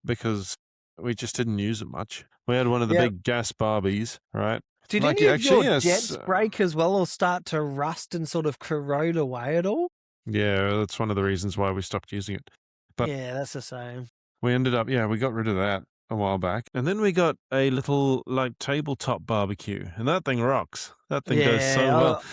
because we just didn't use it much. We had one of the big gas Barbies, right? Did any of your jets break as well or start to rust and sort of corrode away at all? Yeah, that's one of the reasons why we stopped using it. But yeah, that's the same. We ended up, we got rid of that a while back. And then we got a little, tabletop barbecue. And that thing rocks. That thing goes so well.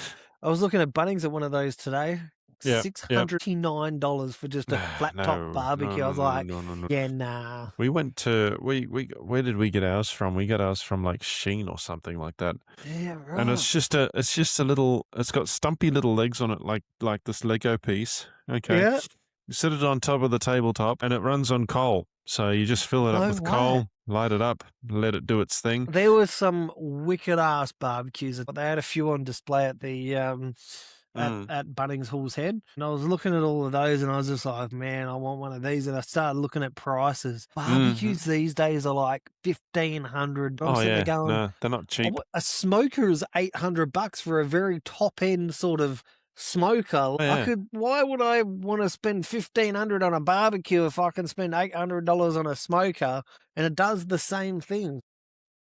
I was looking at Bunnings at one of those today. Yeah, $689 for just a flat top barbecue. I was like, yeah, nah. We went to where did we get ours from? We got ours from like Sheen or something like that. Yeah, right. And it's just a little. It's got stumpy little legs on it, like this Lego piece. Okay. Yeah. You set it on top of the tabletop, and it runs on coal. So you just fill it up with coal, light it up, let it do its thing. There were some wicked ass barbecues. They had a few on display at the at Bunnings Hall's Head. And I was looking at all of those and I was just like, man, I want one of these. And I started looking at prices. Barbecues these days are like $1,500. I'm sitting there going, no, they're not cheap. A smoker is $800 for a very top end sort of smoker. Yeah. Why would I want to spend $1,500 on a barbecue if I can spend $800 on a smoker and it does the same thing?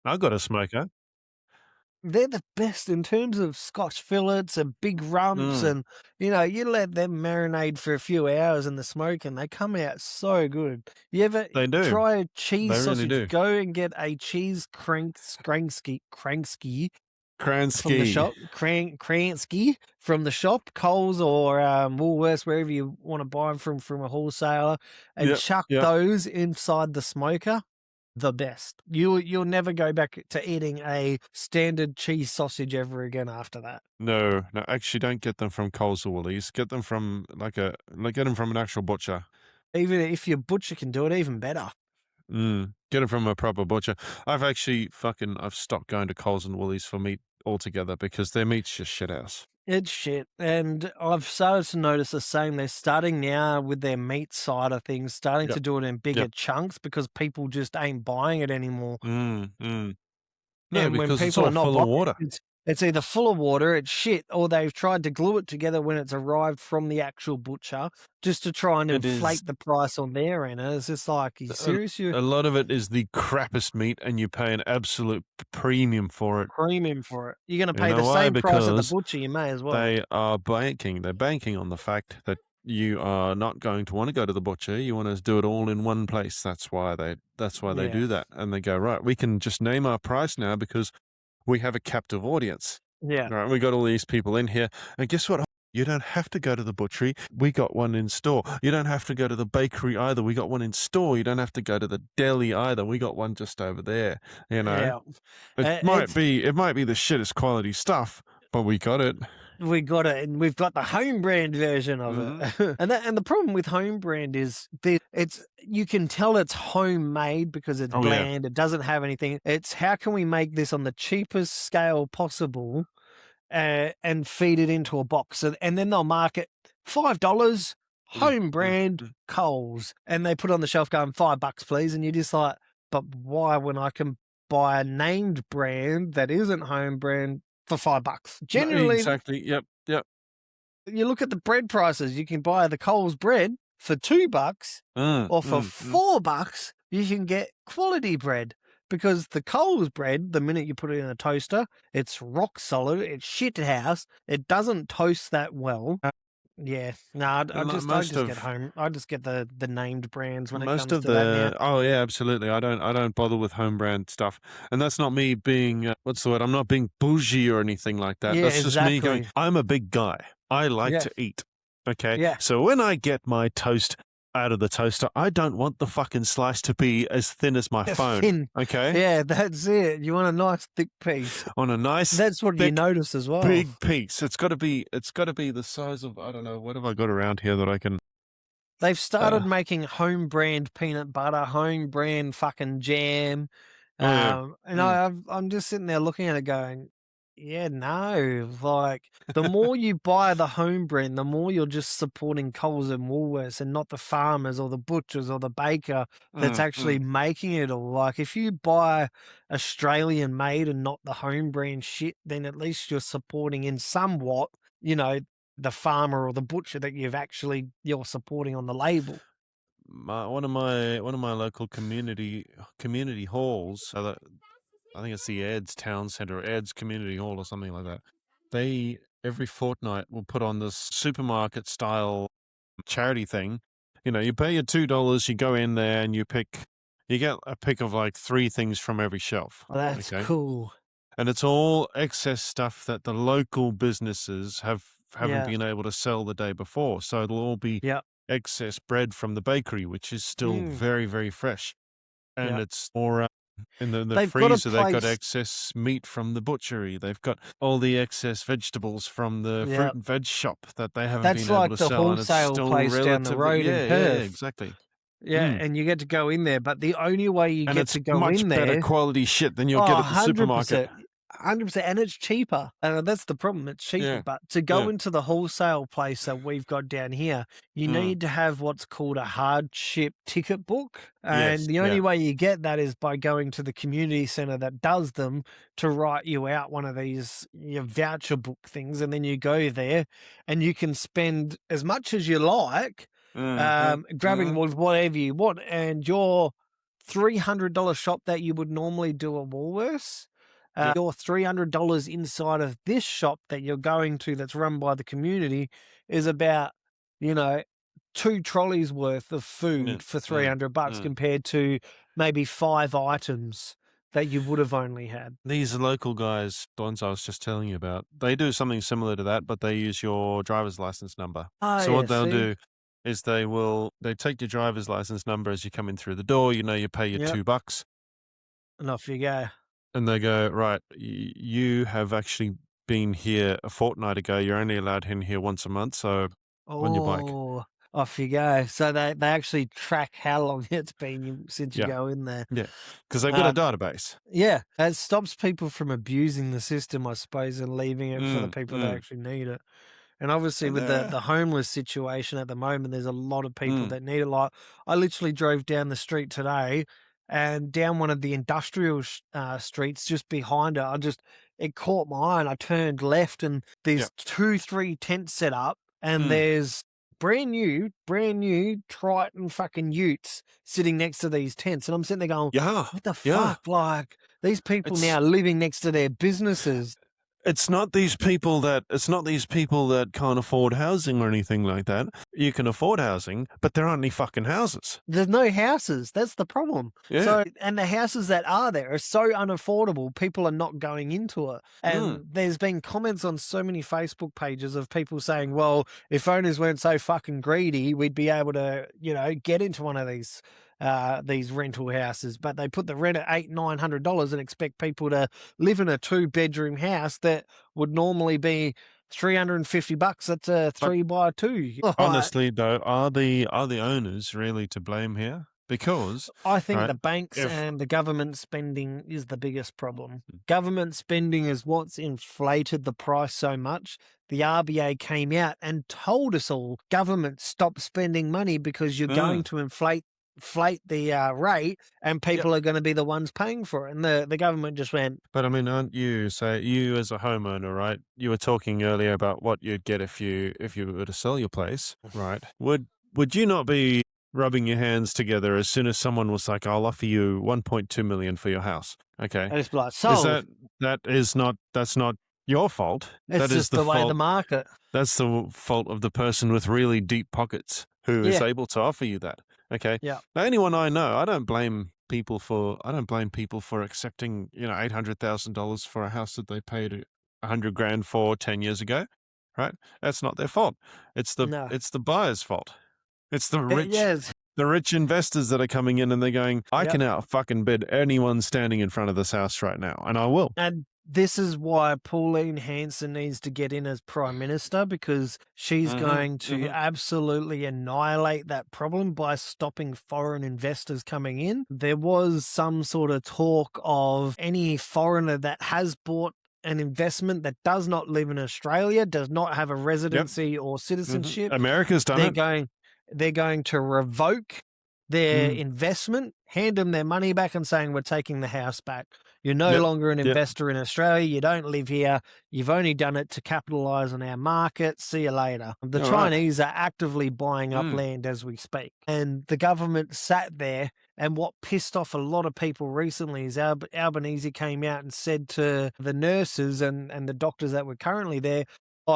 I got a smoker. They're the best in terms of Scotch fillets and big rumps, and you let them marinate for a few hours in the smoke, and they come out so good. You ever try a cheese sausage? Really do. Go and get a cheese Kransky from the shop, Kransky from the shop, Coles or Woolworths, wherever you want to buy them from a wholesaler, and chuck those inside the smoker. The best. You'll never go back to eating a standard cheese sausage ever again after that. No, actually, don't get them from Coles or Woolies. Get them from get them from an actual butcher. Even if your butcher can do it, even better. Get it from a proper butcher. I've stopped going to Coles and Woolies for meat altogether because their meat's just shit house. It's shit. And I've started to notice the same. They're starting now with their meat side of things, starting to do it in bigger chunks because people just ain't buying it anymore. No, and because when people it's all are not full of water. It's either full of water, it's shit, or they've tried to glue it together when it's arrived from the actual butcher just to try and inflate the price on their end. And it's just like, are you serious? A lot of it is the crappiest meat, and you pay an absolute premium for it. You're going to pay the same price at the butcher, you may as well. They're banking on the fact that you are not going to want to go to the butcher. You want to do it all in one place. That's why they Yeah. do that. And they go, right, we can just name our price now because we have a captive audience. Yeah. All right, we got all these people in here. And guess what? You don't have to go to the butchery. We got one in store. You don't have to go to the bakery either. We got one in store. You don't have to go to the deli either. We got one just over there. You know, Yeah. it might It's be the shittest quality stuff, but we got it. we got it, and we've got the home brand version of Mhm. it. And the problem with home brand is it's you can tell it's homemade because it's Oh yeah. bland. It doesn't have anything. It's how can we make this on the cheapest scale possible, and feed it into a box, and then they'll market $5 Mm, home mm, brand mm. Coles, and they put on the shelf going $5, please, and you're just like, but why when I can buy a named brand that isn't home brand for $5? No, Generally, exactly. Yep. Yep. you look at the bread prices, you can buy the Coles bread for $2, Mm, or for mm, mm. $4, you can get quality bread. Because the Coles bread, the minute you put it in a toaster, it's rock solid, it's shit house, it doesn't toast that well. Yeah, no, I Mo- just I Most just get of home. I just get the named brands when it most comes of to that now. the oh yeah, absolutely. I don't bother with home brand stuff, and that's not me being what's the word? I'm not being bougie or anything like that. Yeah, That's just me going. exactly. I'm a big guy. I like Yeah, to eat. Okay, yeah. so when I get my toast out of the toaster, I don't want the fucking slice to be as thin as my phone. Thin. Okay, Yeah, that's it. You want a nice thick piece. on a nice That's what you thick notice as well. big piece. It's got to be the size of I don't know what have I got around here that I can. They've started Uh, making home brand peanut butter, home brand fucking jam. oh yeah. And Mm. I'm just sitting there looking at it going, yeah, no. Like, the more you buy the home brand, the more you're just supporting Coles and Woolworths and not the farmers or the butchers or the baker that's Mm, actually mm. making it all. Like, if you buy Australian made and not the home brand shit, then at least you're supporting in somewhat, you know, the farmer or the butcher that you're supporting on the label. One of my local community halls. I think it's the Eds Town Centre, Eds Community Hall, or something like that. They every fortnight will put on this supermarket style charity thing. You know, you pay your $2, you go in there and you get a pick of like three things from every shelf. Oh, that's Okay, cool. and it's all excess stuff that the local businesses haven't Yeah. been able to sell the day before. So it'll all be Yeah. excess bread from the bakery, which is still Mm. very, very fresh. And Yeah. it's more in the They've got a freezer, they've got place. excess meat from the butchery. They've got all the excess vegetables from the Yeah. fruit and veg shop that they haven't That's been able like to the sell, and it's wholesale still place down the relatively, road in yeah, Perth. exactly. Yeah, Mm. and you get to go in there, but the only way you And get it's to go much in better there. quality shit than you'll Oh, get at the supermarket. 100%. 100%. And it's cheaper. That's the problem. It's cheaper. Yeah, But to yeah. go into the wholesale place that we've got down here, you Mm. need to have what's called a hardship ticket book. And Yes, the only yeah. way you get that is by going to the community center that does them to write you out one of these your voucher book things. And then you go there and you can spend as much as you like, Mhm, grabbing mhm. whatever you want. And your $300 shop that you would normally do at Woolworths, Yep. your $300 inside of this shop that you're going to that's run by the community is about, you know, 2 trolleys worth of Mm, food for mm, $300 mm. compared to maybe 5 items that you would have only had. These local guys, the ones I was just telling you about, they do something similar to that, but they use your driver's license number. Oh, So yeah, what they'll see? do is they take your driver's license number as you come in through the door. You know, you pay your Yep, $2, and off you go. and they go, right, you have actually been here a fortnight ago. You're only allowed in here once a month, so on your bike. Oh, off you go. So they actually track how long it's been since you Yeah, go in there. yeah, because they've got a Um, database. Yeah, it stops people from abusing the system, I suppose, and leaving it for the Mm, people that mm. actually need it. And obviously, And with the homeless situation at the moment, there's a lot of people mm, that need it. Like, I literally drove down the street today, and down one of the industrial streets just behind it, it caught my eye, and I turned left, and yeah, there's 2, 3 tents set up, and mm, there's brand new Triton fucking utes sitting next to these tents, and I'm sitting there going, yeah, "What the yeah. fuck?" Like, these people It's now living next to their businesses. It's not these people that can't afford housing or anything like that. You can afford housing, but there aren't any fucking houses. There's no houses. That's the problem. Yeah. So, and the houses that are there are so unaffordable, people are not going into it. And there's been comments on so many Facebook pages of people saying, well, if owners weren't so fucking greedy, we'd be able to, get into one of these rental houses, but they put the rent at $800-900 and expect people to live in a 2-bedroom house that would normally be $350. That's a 3x2. Honestly, though, are the owners really to blame here? Because I think right, the banks and the government spending is the biggest problem. Government spending is what's inflated the price so much. The RBA came out and told us all, government, stop spending money because you're going to inflate the rate, and people are going to be the ones paying for it. And the government just went. But I mean, aren't you as a homeowner, right? You were talking earlier about what you'd get if you were to sell your place, right? Would you not be rubbing your hands together as soon as someone was like, "I'll offer you 1.2 million for your house"? Okay, I just be like, sold. That's not your fault. It's That is just the way of the market. That's the fault of the person with really deep pockets who is able to offer you that. Okay. Yeah. Anyone I know, I don't blame people for accepting, $800,000 for a house that they paid $100,000 for 10 years ago. Right? That's not their fault. It's the buyer's fault. It's the rich. The rich investors that are coming in and they're going, I can out fucking bid anyone standing in front of this house right now, and I will. And this is why Pauline Hanson needs to get in as Prime Minister, because she's going to absolutely annihilate that problem by stopping foreign investors coming in. There was some sort of talk of any foreigner that has bought an investment that does not live in Australia, does not have a residency or citizenship. America's done it. They're going to revoke their investment, hand them their money back and saying, we're taking the house back. You're no longer an investor in Australia. You don't live here. You've only done it to capitalize on our market. See you later. The Chinese are actively buying up land as we speak. And the government sat there, and what pissed off a lot of people recently is Albanese came out and said to the nurses and the doctors that were currently there,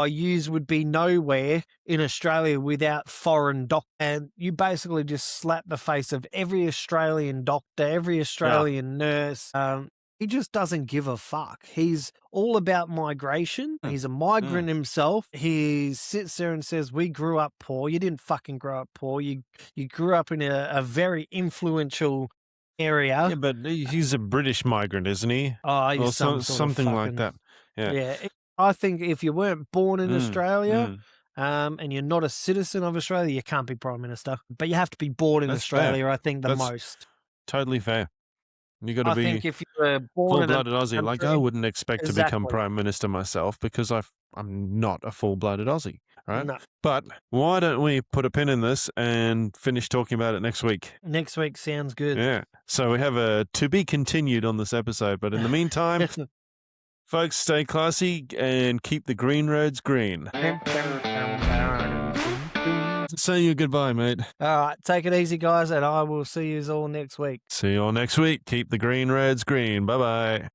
yous would be nowhere in Australia without foreign doctors. And you basically just slap the face of every Australian doctor, every Australian nurse. He just doesn't give a fuck. He's all about migration. He's a migrant himself. He sits there and says, we grew up poor. You didn't fucking grow up poor. You grew up in a very influential area. Yeah, but he's a British migrant, isn't he? Oh, he's something like that. Yeah. I think if you weren't born in Australia and you're not a citizen of Australia, you can't be Prime Minister. But you have to be born in Australia, fair. I think, That's most. Totally fair. You got to be think if you were born full-blooded Aussie. Like, I wouldn't expect to become Prime Minister myself because I'm not a full-blooded Aussie, right? No. But why don't we put a pin in this and finish talking about it next week? Next week sounds good. Yeah. So we have a to be continued on this episode. But in the meantime... Folks, stay classy and keep the green roads green. Say your goodbye, mate. All right, take it easy, guys, and I will see you all next week. See you all next week. Keep the green roads green. Bye-bye.